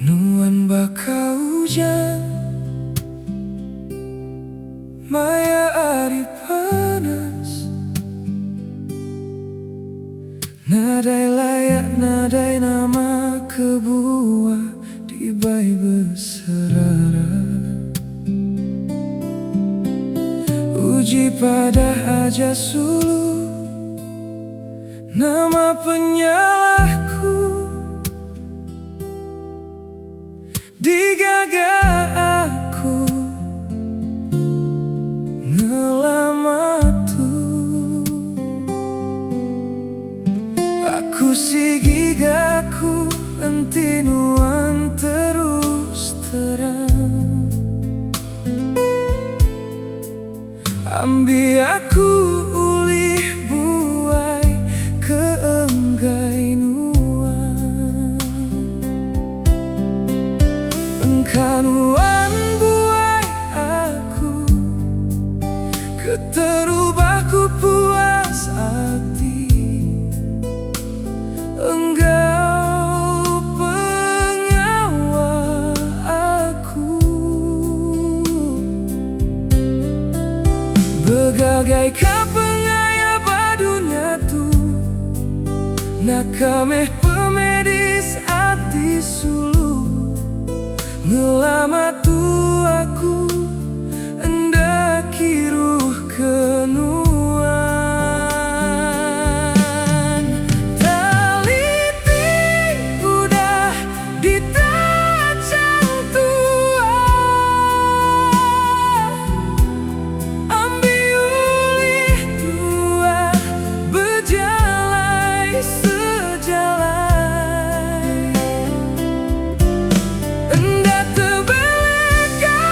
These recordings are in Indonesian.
Nuan baka hujan maya ari panas, nadai layak nadai nama kebuah di bai berserara. Uji pada aja sulu nama penyalahku, digaga aku ngelamatu. Aku sigigaku entinuan terus terang, ambi aku ulih buai keenggai nuan. Engkanuan buai aku keterubahku puas hati. Engkau pengawal aku, begagai kapengaya badunya tu, nak kameh pemedis hati sulu. Ngelamatu aku hendak kiruh kenuan. Taliti udah ditajang tua, ambi ulih tua berjalai sejalai. Hendak terbeleka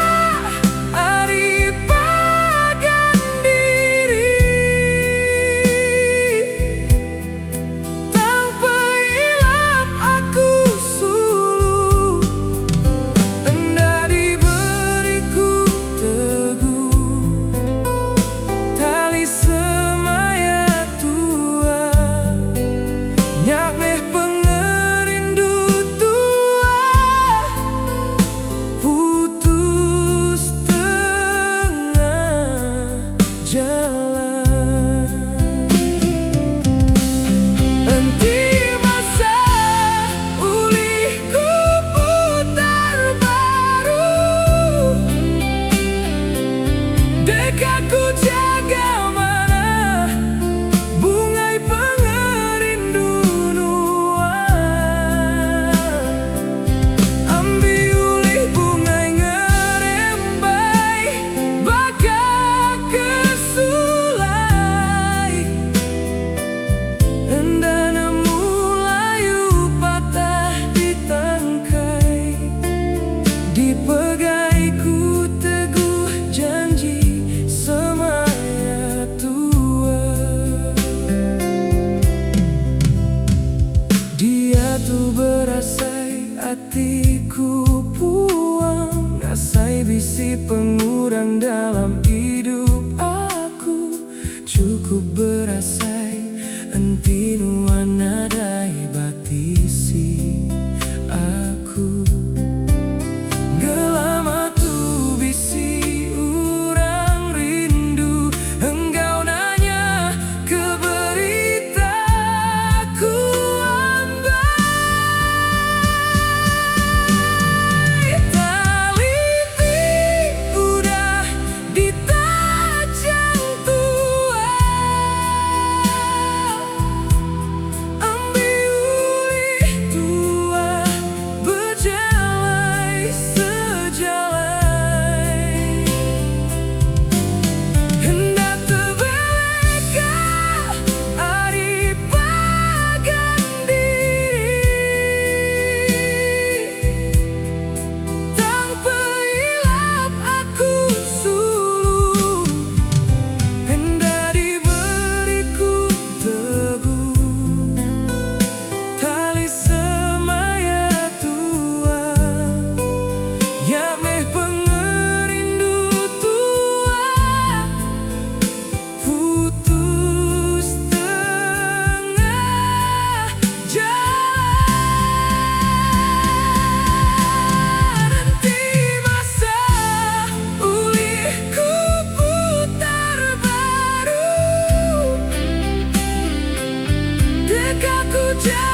jauh.